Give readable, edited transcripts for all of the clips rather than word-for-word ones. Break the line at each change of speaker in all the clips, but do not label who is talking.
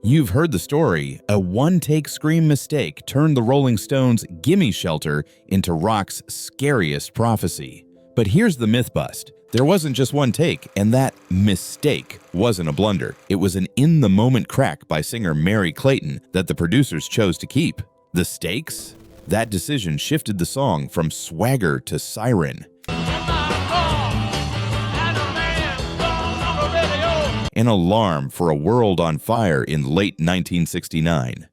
You've heard the story. A one-take scream mistake turned the Rolling Stones' Gimme Shelter into rock's scariest prophecy. But here's the myth bust. There wasn't just one take, and that mistake wasn't a blunder. It was an in-the-moment crack by singer Merry Clayton that the producers chose to keep. The stakes? That decision shifted the song from swagger to siren. An alarm for a world on fire in late 1969.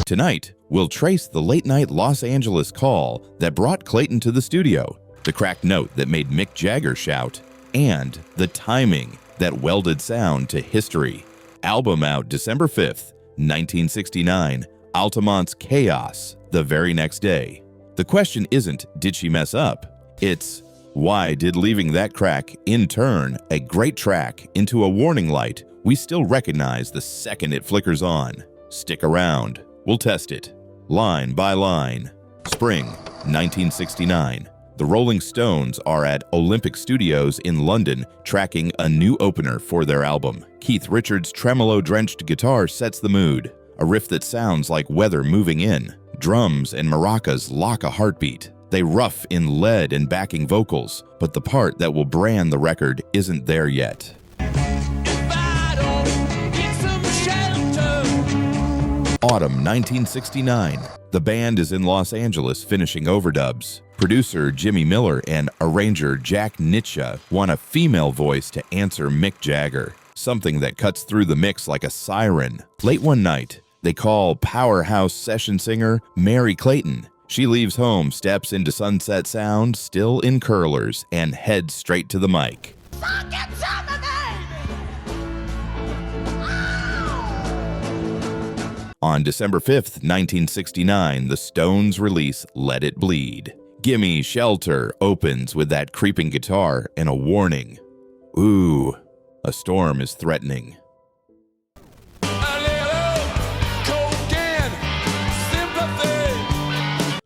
Tonight, we'll trace the late-night Los Angeles call that brought Clayton to the studio, the cracked note that made Mick Jagger shout, and the timing that welded sound to history. Album out December 5th, 1969, Altamont's Chaos, the very next day. The question isn't, did she mess up? It's, why did leaving that crack, in turn, a great track, into a warning light we still recognize the second it flickers on? Stick around. We'll test it, line by line. Spring 1969. The Rolling Stones are at Olympic Studios in London tracking a new opener for their album. Keith Richards' tremolo-drenched guitar sets the mood, a riff that sounds like weather moving in. Drums and maracas lock a heartbeat. They rough in lead and backing vocals, but the part that will brand the record isn't there yet. Autumn 1969. The band is in Los Angeles finishing overdubs. Producer Jimmy Miller and arranger Jack Nitzsche want a female voice to answer Mick Jagger, something that cuts through the mix like a siren. Late one night, they call powerhouse session singer Merry Clayton. She leaves home, steps into Sunset Sound, still in curlers, and heads straight to the mic. On December 5th, 1969, the Stones release Let It Bleed. Gimme Shelter opens with that creeping guitar and a warning. Ooh, a storm is threatening.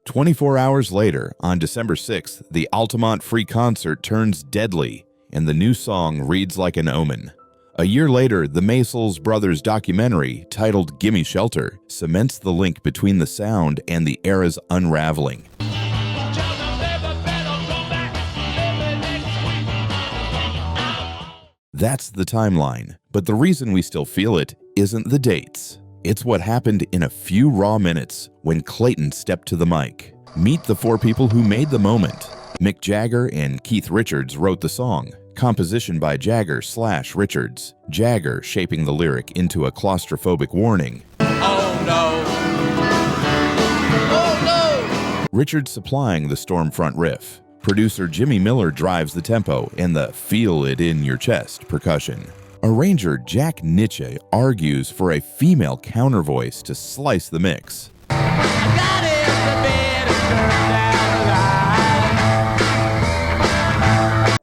24 hours later, on December 6th, the Altamont free concert turns deadly, and the new song reads like an omen. A year later, the Maysles Brothers documentary, titled Gimme Shelter, cements the link between the sound and the era's unraveling. That's the timeline, but the reason we still feel it isn't the dates. It's what happened in a few raw minutes when Clayton stepped to the mic. Meet the four people who made the moment. Mick Jagger and Keith Richards wrote the song. Composition by Jagger/Richards. Jagger shaping the lyric into a claustrophobic warning. Oh no! Oh no! Richards supplying the Stormfront riff. Producer Jimmy Miller drives the tempo and the feel it in your chest percussion. Arranger Jack Nitzsche argues for a female counter voice to slice the mix.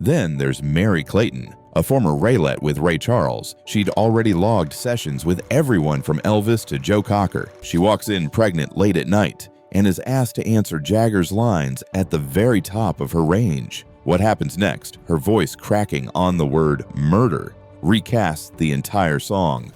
Then there's Merry Clayton, a former Raylette with Ray Charles. She'd already logged sessions with everyone from Elvis to Joe Cocker. She walks in pregnant late at night and is asked to answer Jagger's lines at the very top of her range. What happens next? Her voice cracking on the word murder recasts the entire song.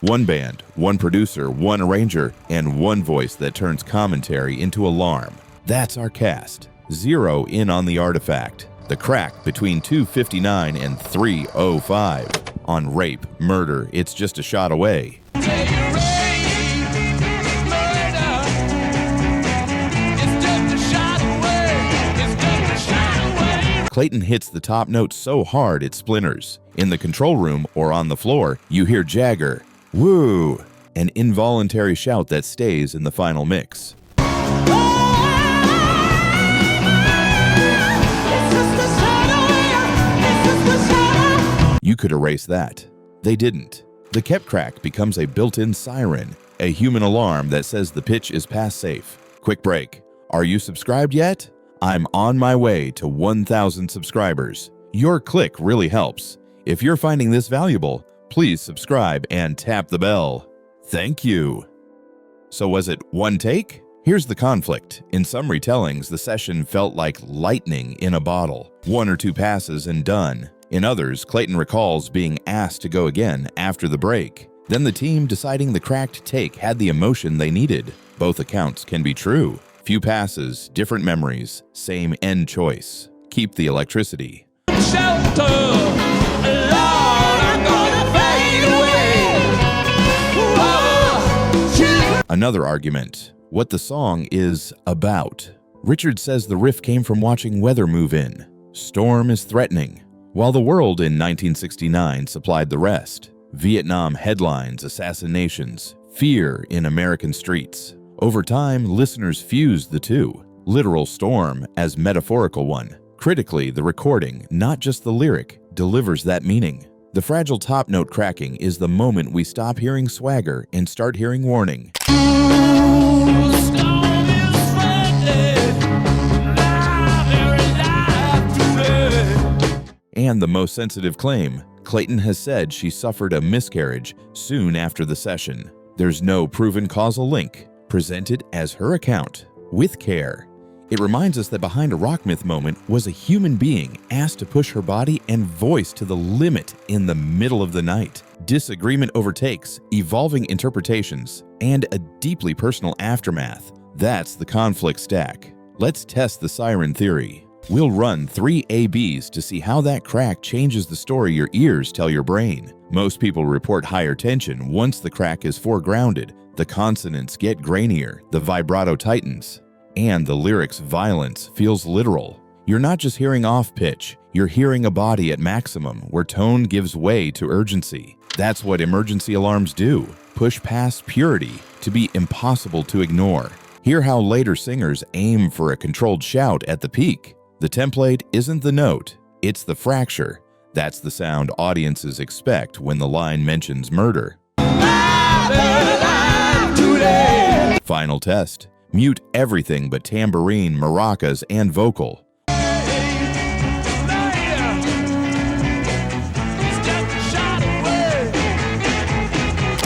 One band, one producer, one arranger, and one voice that turns commentary into alarm. That's our cast. Zero in on the artifact. The crack between 2:59 and 3:05. On rape, murder, it's just a shot away. Clayton hits the top note so hard it splinters. In the control room or on the floor, you hear Jagger, "Woo!" an involuntary shout that stays in the final mix. You could erase that. They didn't. The kept crack becomes a built-in siren, a human alarm that says the pitch is past safe. Quick break. Are you subscribed yet? I'm on my way to 1,000 subscribers. Your click really helps. If you're finding this valuable, please subscribe and tap the bell. Thank you. So was it one take? Here's the conflict. In some retellings, the session felt like lightning in a bottle. 1 or 2 passes and done. In others, Clayton recalls being asked to go again after the break. Then the team deciding the cracked take had the emotion they needed. Both accounts can be true. Few passes, different memories, same end choice. Keep the electricity.
Shelter, Lord, I'm gonna fade away. Whoa.
Another argument. What the song is about. Richard says the riff came from watching weather move in. Storm is threatening. While the world in 1969 supplied the rest. Vietnam headlines, assassinations, fear in American streets. Over time, listeners fused the two. Literal storm as metaphorical one. Critically, the recording, not just the lyric, delivers that meaning. The fragile top note cracking is the moment we stop hearing swagger and start hearing warning. And the most sensitive claim, Clayton has said she suffered a miscarriage soon after the session. There's no proven causal link, presented as her account, with care. It reminds us that behind a rock myth moment was a human being asked to push her body and voice to the limit in the middle of the night. Disagreement overtakes, evolving interpretations, and a deeply personal aftermath. That's the conflict stack. Let's test the siren theory. We'll run 3 ABs to see how that crack changes the story your ears tell your brain. Most people report higher tension once the crack is foregrounded. The consonants get grainier, the vibrato tightens, and the lyrics' violence feels literal. You're not just hearing off pitch, you're hearing a body at maximum where tone gives way to urgency. That's what emergency alarms do, push past purity to be impossible to ignore. Hear how later singers aim for a controlled shout at the peak. The template isn't the note, it's the fracture. That's the sound audiences expect when the line mentions murder. Final test. Mute everything but tambourine, maracas, and vocal.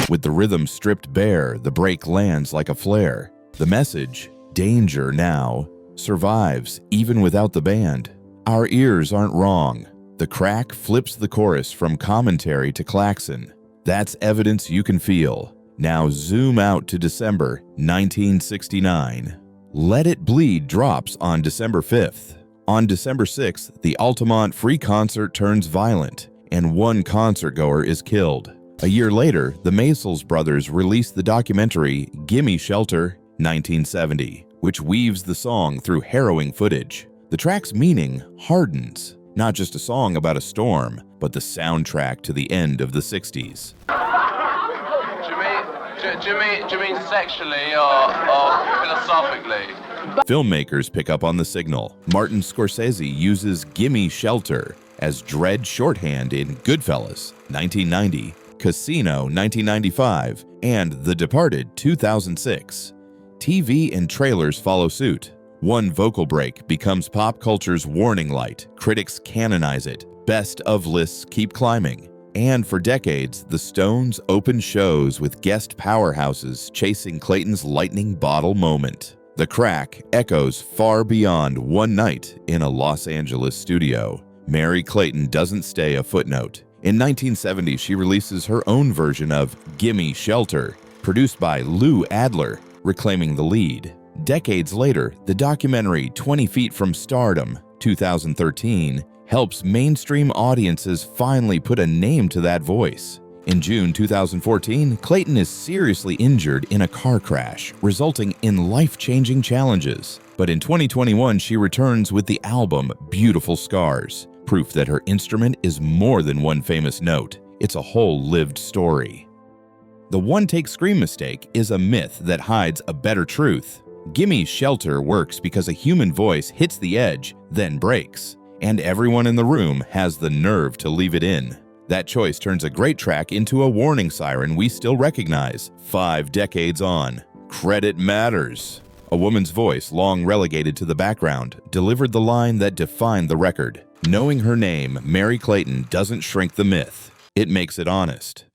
With the rhythm stripped bare, the break lands like a flare. The message, danger now, survives even without the band. Our ears aren't wrong. The crack flips the chorus from commentary to klaxon. That's evidence you can feel. Now zoom out to December 1969. Let It Bleed drops on December 5th. On December 6th, the Altamont free concert turns violent, and one concertgoer is killed. A year later, the Maysles brothers released the documentary Gimme Shelter 1970, which weaves the song through harrowing footage. The track's meaning hardens, not just a song about a storm, but the soundtrack to the end of the 60s.
Do you mean sexually or philosophically?
Filmmakers pick up on the signal. Martin Scorsese uses Gimme Shelter as dread shorthand in Goodfellas, 1990, Casino, 1995, and The Departed, 2006. TV and trailers follow suit. One vocal break becomes pop culture's warning light. Critics canonize it. Best of lists keep climbing. And for decades, the Stones opened shows with guest powerhouses chasing Clayton's lightning bottle moment. The crack echoes far beyond one night in a Los Angeles studio. Merry Clayton doesn't stay a footnote. In 1970, she releases her own version of Gimme Shelter, produced by Lou Adler, reclaiming the lead. Decades later, the documentary 20 Feet from Stardom, 2013, helps mainstream audiences finally put a name to that voice. In June 2014, Clayton is seriously injured in a car crash, resulting in life-changing challenges. But in 2021, she returns with the album Beautiful Scars, proof that her instrument is more than one famous note. It's a whole lived story. The one-take scream mistake is a myth that hides a better truth. Gimme Shelter works because a human voice hits the edge, then breaks, and everyone in the room has the nerve to leave it in. That choice turns a great track into a warning siren we still recognize 5 decades on. Credit matters. A woman's voice, long relegated to the background, delivered the line that defined the record. Knowing her name, Merry Clayton, doesn't shrink the myth. It makes it honest.